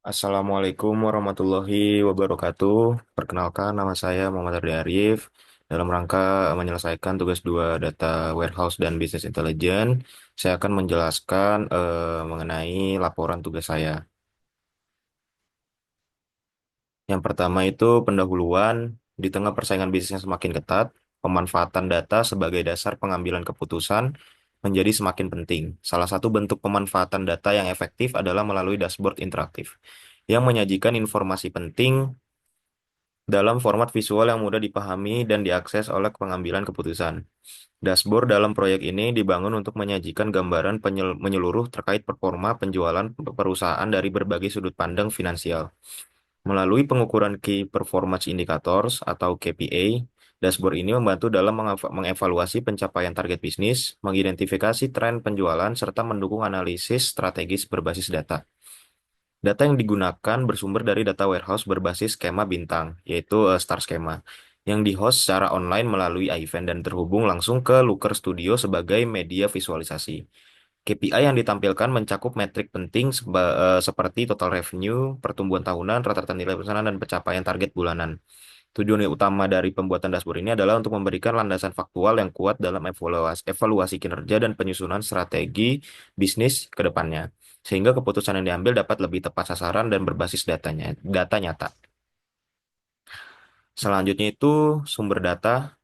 Assalamualaikum warahmatullahi wabarakatuh. Perkenalkan, nama saya Muhammad Ardi Arif. Dalam rangka menyelesaikan tugas 2 Data Warehouse dan Business Intelligence, saya akan menjelaskan mengenai laporan tugas saya. Yang pertama itu pendahuluan. Di tengah persaingan bisnis yang semakin ketat, pemanfaatan data sebagai dasar pengambilan keputusan menjadi semakin penting. Salah satu bentuk pemanfaatan data yang efektif adalah melalui dashboard interaktif yang menyajikan informasi penting dalam format visual yang mudah dipahami dan diakses oleh pengambilan keputusan. Dashboard dalam proyek ini dibangun untuk menyajikan gambaran menyeluruh terkait performa penjualan perusahaan dari berbagai sudut pandang finansial. Melalui pengukuran Key Performance Indicators atau KPI, dashboard ini membantu dalam mengevaluasi pencapaian target bisnis, mengidentifikasi tren penjualan, serta mendukung analisis strategis berbasis data. Data yang digunakan bersumber dari data warehouse berbasis skema bintang, yaitu Star Schema, yang di-host secara online melalui iEvent dan terhubung langsung ke Looker Studio sebagai media visualisasi. KPI yang ditampilkan mencakup metrik penting seperti total revenue, pertumbuhan tahunan, rata-rata nilai pesanan, dan pencapaian target bulanan. Tujuan utama dari pembuatan dashboard ini adalah untuk memberikan landasan faktual yang kuat dalam evaluasi kinerja dan penyusunan strategi bisnis ke depannya, sehingga keputusan yang diambil dapat lebih tepat sasaran dan berbasis data nyata. Selanjutnya itu sumber data.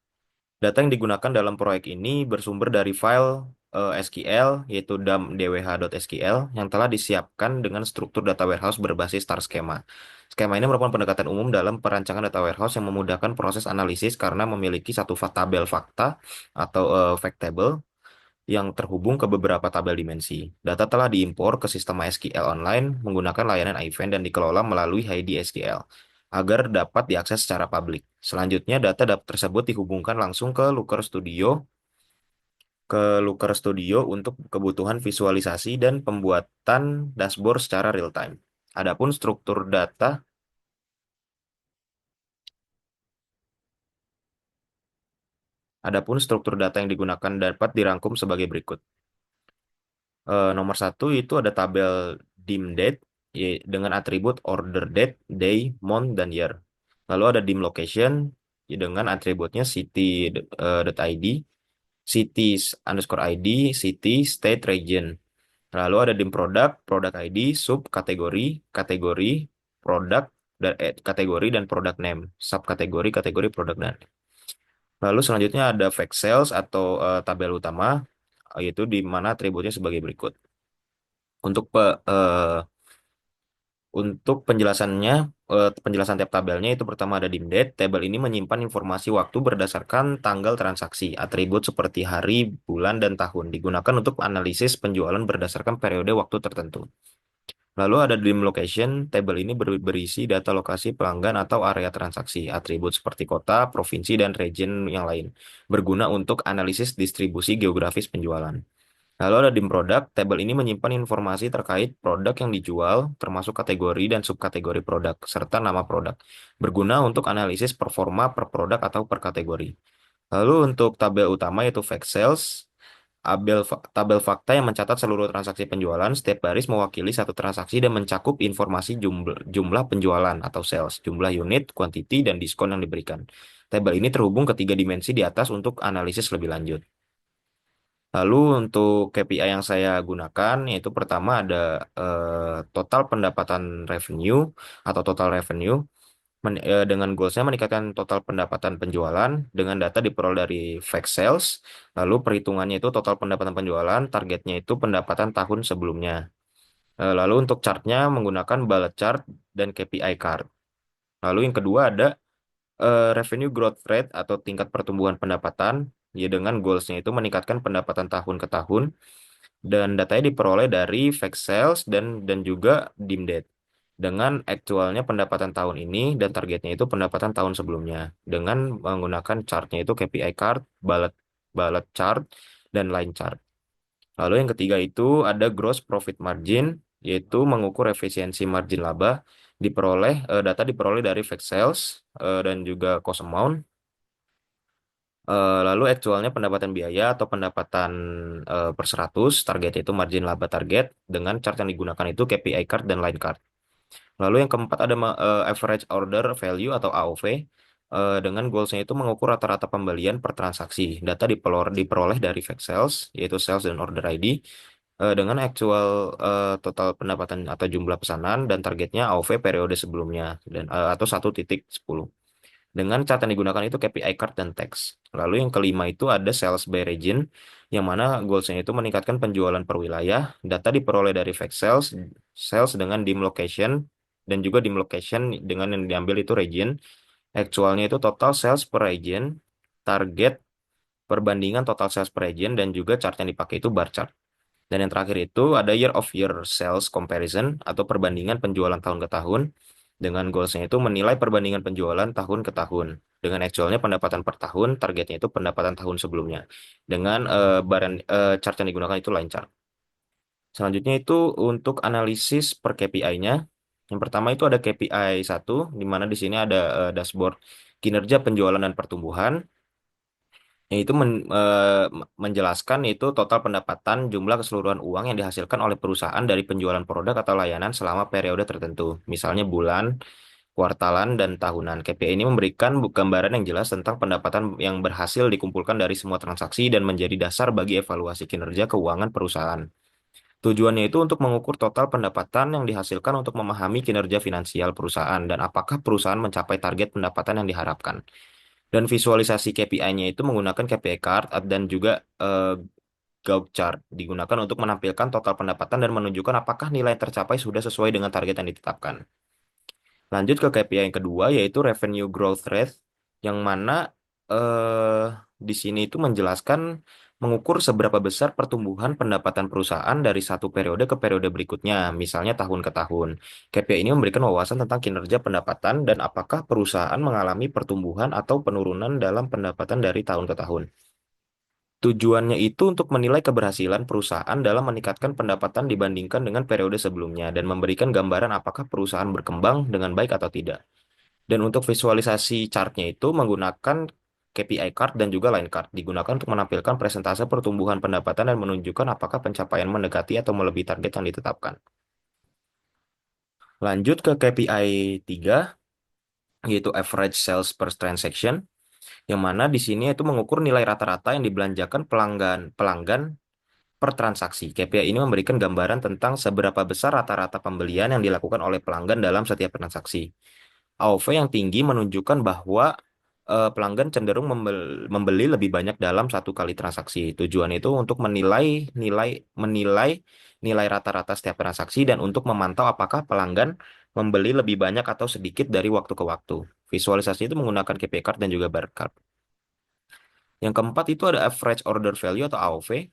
Data yang digunakan dalam proyek ini bersumber dari file SQL, yaitu dam.dwh.sql, yang telah disiapkan dengan struktur data warehouse berbasis star schema. Skema ini merupakan pendekatan umum dalam perancangan data warehouse yang memudahkan proses analisis karena memiliki satu tabel fakta atau fact table yang terhubung ke beberapa tabel dimensi. Data telah diimpor ke sistem MySQL online menggunakan layanan iEvent dan dikelola melalui HID SQL agar dapat diakses secara publik. Selanjutnya, data tersebut dihubungkan langsung ke Looker Studio untuk kebutuhan visualisasi dan pembuatan dashboard secara real time. Adapun struktur data, adapun struktur data yang digunakan dapat dirangkum sebagai berikut. Nomor satu itu ada tabel dim date dengan atribut order date, day, month, dan year. Lalu ada dim location dengan atributnya city.id, cities underscore ID, city, state, region. Lalu ada dim product, product ID, sub kategori, kategori, product, dan kategori dan product name, subkategori, kategori, product dan. Lalu selanjutnya ada fact sales atau tabel utama, yaitu di mana atributnya sebagai berikut. Untuk penjelasannya, penjelasan tiap tabelnya itu pertama ada dim date. Tabel ini menyimpan informasi waktu berdasarkan tanggal transaksi. Atribut seperti hari, bulan, dan tahun digunakan untuk analisis penjualan berdasarkan periode waktu tertentu. Lalu ada dim location. Tabel ini berisi data lokasi pelanggan atau area transaksi. Atribut seperti kota, provinsi, dan region yang lain. Berguna untuk analisis distribusi geografis penjualan. Lalu ada dim produk. Tabel ini menyimpan informasi terkait produk yang dijual, termasuk kategori dan subkategori produk, serta nama produk. Berguna untuk analisis performa per produk atau per kategori. Lalu untuk tabel utama yaitu fact sales, tabel fakta yang mencatat seluruh transaksi penjualan. Setiap baris mewakili satu transaksi dan mencakup informasi jumlah penjualan atau sales, jumlah unit, quantity, dan diskon yang diberikan. Tabel ini terhubung ke tiga dimensi di atas untuk analisis lebih lanjut. Lalu untuk KPI yang saya gunakan, yaitu pertama ada total pendapatan revenue atau total revenue dengan goalsnya meningkatkan total pendapatan penjualan dengan data diperoleh dari fact sales. Lalu perhitungannya itu total pendapatan penjualan, targetnya itu pendapatan tahun sebelumnya. Lalu untuk chartnya menggunakan bullet chart dan KPI card. Lalu yang kedua ada revenue growth rate atau tingkat pertumbuhan pendapatan, ya dengan goalsnya itu meningkatkan pendapatan tahun ke tahun dan datanya diperoleh dari fact sales dan juga DIMDAT dengan aktualnya pendapatan tahun ini dan targetnya itu pendapatan tahun sebelumnya dengan menggunakan chartnya itu KPI card, bullet bullet chart, dan line chart. Lalu yang ketiga itu ada gross profit margin, yaitu mengukur efisiensi margin laba. Data diperoleh dari fact sales dan juga cost amount. Lalu aktualnya pendapatan biaya atau pendapatan per 100, target itu margin laba target, dengan chart yang digunakan itu KPI card dan line card. Lalu yang keempat ada average order value atau AOV. Dengan goalsnya itu mengukur rata-rata pembelian per transaksi. Data diperoleh dari fact sales, yaitu sales dan order ID, dengan actual total pendapatan atau jumlah pesanan dan targetnya AOV periode sebelumnya dan atau 1,10. Dengan cara yang digunakan itu KPI card dan teks. Lalu yang kelima itu ada sales by region, yang mana goalsnya itu meningkatkan penjualan per wilayah. Data diperoleh dari fact sales, sales dengan dim location, dan juga dim location dengan yang diambil itu region. Actualnya itu total sales per region, target perbandingan total sales per region, dan juga chart yang dipakai itu bar chart. Dan yang terakhir itu ada year of year sales comparison atau perbandingan penjualan tahun ke tahun. Dengan goalsnya itu menilai perbandingan penjualan tahun ke tahun. Dengan actualnya pendapatan per tahun, targetnya itu pendapatan tahun sebelumnya. Dengan chart yang digunakan itu line chart. Selanjutnya itu untuk analisis per KPI-nya. Yang pertama itu ada KPI 1, di mana di sini ada dashboard kinerja penjualan dan pertumbuhan. Yaitu menjelaskan itu total pendapatan jumlah keseluruhan uang yang dihasilkan oleh perusahaan dari penjualan produk atau layanan selama periode tertentu, misalnya bulan, kuartalan, dan tahunan. KPI ini memberikan gambaran yang jelas tentang pendapatan yang berhasil dikumpulkan dari semua transaksi dan menjadi dasar bagi evaluasi kinerja keuangan perusahaan. Tujuannya itu untuk mengukur total pendapatan yang dihasilkan untuk memahami kinerja finansial perusahaan dan apakah perusahaan mencapai target pendapatan yang diharapkan. Dan visualisasi KPI-nya itu menggunakan KPI card dan juga Gantt chart digunakan untuk menampilkan total pendapatan dan menunjukkan apakah nilai yang tercapai sudah sesuai dengan target yang ditetapkan. Lanjut ke KPI yang kedua yaitu revenue growth rate, yang mana eh, di sini itu menjelaskan mengukur seberapa besar pertumbuhan pendapatan perusahaan dari satu periode ke periode berikutnya, misalnya tahun ke tahun. KPI ini memberikan wawasan tentang kinerja pendapatan dan apakah perusahaan mengalami pertumbuhan atau penurunan dalam pendapatan dari tahun ke tahun. Tujuannya itu untuk menilai keberhasilan perusahaan dalam meningkatkan pendapatan dibandingkan dengan periode sebelumnya dan memberikan gambaran apakah perusahaan berkembang dengan baik atau tidak. Dan untuk visualisasi chartnya itu menggunakan KPI card dan juga line card digunakan untuk menampilkan presentase pertumbuhan pendapatan dan menunjukkan apakah pencapaian mendekati atau melebihi target yang ditetapkan. Lanjut ke KPI 3, yaitu average sales per transaction, yang mana di sini itu mengukur nilai rata-rata yang dibelanjakan pelanggan pelanggan per transaksi. KPI ini memberikan gambaran tentang seberapa besar rata-rata pembelian yang dilakukan oleh pelanggan dalam setiap transaksi. AOV yang tinggi menunjukkan bahwa pelanggan cenderung membeli lebih banyak dalam satu kali transaksi. Tujuan itu untuk menilai nilai rata-rata setiap transaksi dan untuk memantau apakah pelanggan membeli lebih banyak atau sedikit dari waktu ke waktu. Visualisasi itu menggunakan KPI card dan juga bar chart. Yang keempat itu ada average order value atau AOV.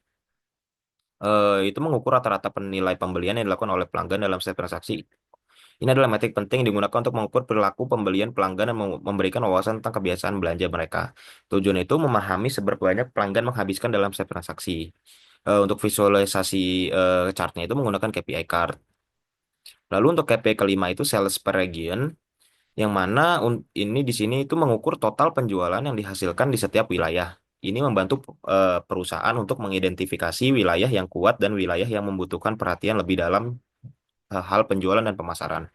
Itu mengukur rata-rata penilai pembelian yang dilakukan oleh pelanggan dalam setiap transaksi. Ini adalah metrik penting yang digunakan untuk mengukur perilaku pembelian pelanggan dan memberikan wawasan tentang kebiasaan belanja mereka. Tujuan itu memahami seberapa banyak pelanggan menghabiskan dalam setiap transaksi. Untuk visualisasi chartnya itu menggunakan KPI card. Lalu untuk KPI kelima itu sales per region, yang mana ini di sini itu mengukur total penjualan yang dihasilkan di setiap wilayah. Ini membantu perusahaan untuk mengidentifikasi wilayah yang kuat dan wilayah yang membutuhkan perhatian lebih dalam hal penjualan dan pemasaran.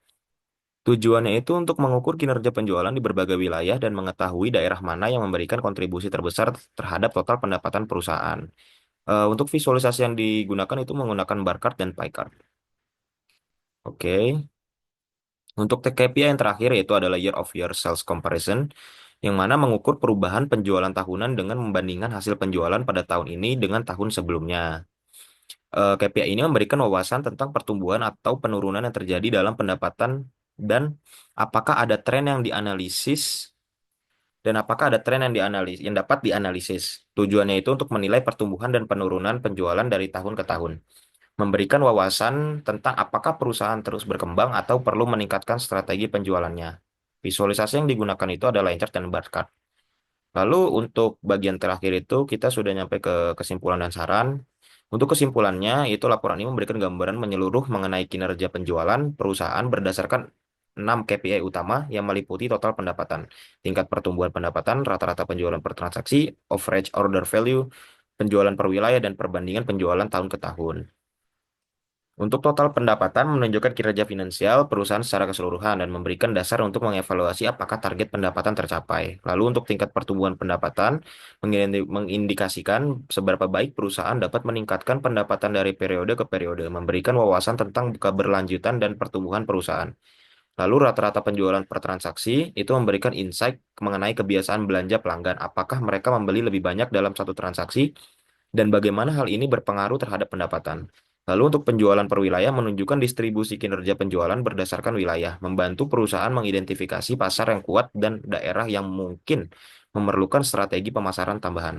Tujuannya itu untuk mengukur kinerja penjualan di berbagai wilayah dan mengetahui daerah mana yang memberikan kontribusi terbesar terhadap total pendapatan perusahaan. Untuk visualisasi yang digunakan itu menggunakan bar chart dan pie chart. Oke. Untuk KPI yang terakhir yaitu adalah year of year sales comparison, yang mana mengukur perubahan penjualan tahunan dengan membandingkan hasil penjualan pada tahun ini dengan tahun sebelumnya. KPI ini memberikan wawasan tentang pertumbuhan atau penurunan yang terjadi dalam pendapatan dan apakah ada tren yang dianalisis dan apakah ada tren yang dapat dianalisis. Tujuannya itu untuk menilai pertumbuhan dan penurunan penjualan dari tahun ke tahun, memberikan wawasan tentang apakah perusahaan terus berkembang atau perlu meningkatkan strategi penjualannya. Visualisasi yang digunakan itu adalah line chart dan bar chart. Lalu untuk bagian terakhir itu kita sudah nyampe ke kesimpulan dan saran. Untuk kesimpulannya, itu laporan ini memberikan gambaran menyeluruh mengenai kinerja penjualan perusahaan berdasarkan 6 KPI utama yang meliputi total pendapatan, tingkat pertumbuhan pendapatan, rata-rata penjualan per transaksi, average order value, penjualan per wilayah, dan perbandingan penjualan tahun ke tahun. Untuk total pendapatan menunjukkan kinerja finansial perusahaan secara keseluruhan dan memberikan dasar untuk mengevaluasi apakah target pendapatan tercapai. Lalu untuk tingkat pertumbuhan pendapatan mengindikasikan seberapa baik perusahaan dapat meningkatkan pendapatan dari periode ke periode, memberikan wawasan tentang keberlanjutan dan pertumbuhan perusahaan. Lalu rata-rata penjualan per transaksi itu memberikan insight mengenai kebiasaan belanja pelanggan. Apakah mereka membeli lebih banyak dalam satu transaksi dan bagaimana hal ini berpengaruh terhadap pendapatan. Lalu untuk penjualan per wilayah menunjukkan distribusi kinerja penjualan berdasarkan wilayah, membantu perusahaan mengidentifikasi pasar yang kuat dan daerah yang mungkin memerlukan strategi pemasaran tambahan.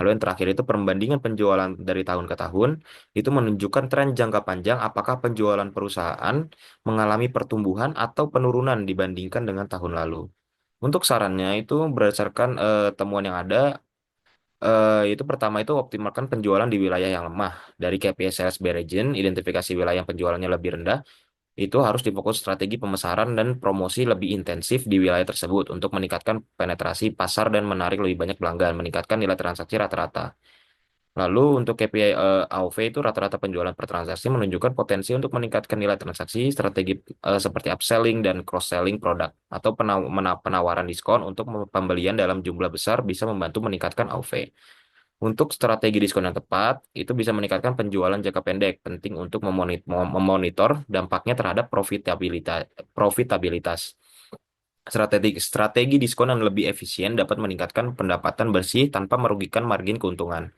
Lalu yang terakhir itu perbandingan penjualan dari tahun ke tahun, itu menunjukkan tren jangka panjang apakah penjualan perusahaan mengalami pertumbuhan atau penurunan dibandingkan dengan tahun lalu. Untuk sarannya itu berdasarkan temuan yang ada, itu pertama itu optimalkan penjualan di wilayah yang lemah. Dari KPI sales by region, identifikasi wilayah yang penjualannya lebih rendah, itu harus difokus strategi pemasaran dan promosi lebih intensif di wilayah tersebut untuk meningkatkan penetrasi pasar dan menarik lebih banyak pelanggan, meningkatkan nilai transaksi rata-rata. Lalu untuk KPI AOV itu rata-rata penjualan per transaksi menunjukkan potensi untuk meningkatkan nilai transaksi, strategi seperti upselling dan cross-selling produk atau penawaran diskon untuk pembelian dalam jumlah besar bisa membantu meningkatkan AOV. Untuk strategi diskon yang tepat, itu bisa meningkatkan penjualan jangka pendek, penting untuk memonitor dampaknya terhadap profitabilitas. Strategi diskon yang lebih efisien dapat meningkatkan pendapatan bersih tanpa merugikan margin keuntungan.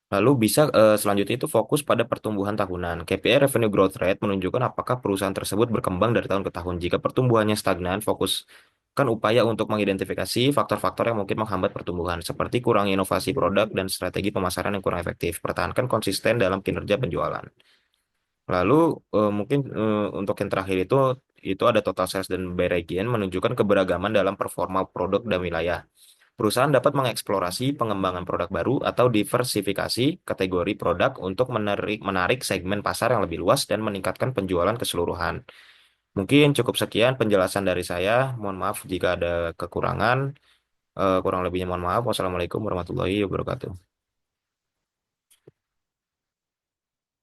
Lalu bisa selanjutnya itu fokus pada pertumbuhan tahunan. KPI Revenue Growth Rate menunjukkan apakah perusahaan tersebut berkembang dari tahun ke tahun. Jika pertumbuhannya stagnan, fokuskan upaya untuk mengidentifikasi faktor-faktor yang mungkin menghambat pertumbuhan, seperti kurang inovasi produk dan strategi pemasaran yang kurang efektif. Pertahankan konsisten dalam kinerja penjualan. Lalu mungkin untuk yang terakhir itu ada total sales dan by region menunjukkan keberagaman dalam performa produk dan wilayah. Perusahaan dapat mengeksplorasi pengembangan produk baru atau diversifikasi kategori produk untuk menarik segmen pasar yang lebih luas dan meningkatkan penjualan keseluruhan. Mungkin cukup sekian penjelasan dari saya. Mohon maaf jika ada kekurangan. Kurang lebihnya mohon maaf. Wassalamualaikum warahmatullahi wabarakatuh.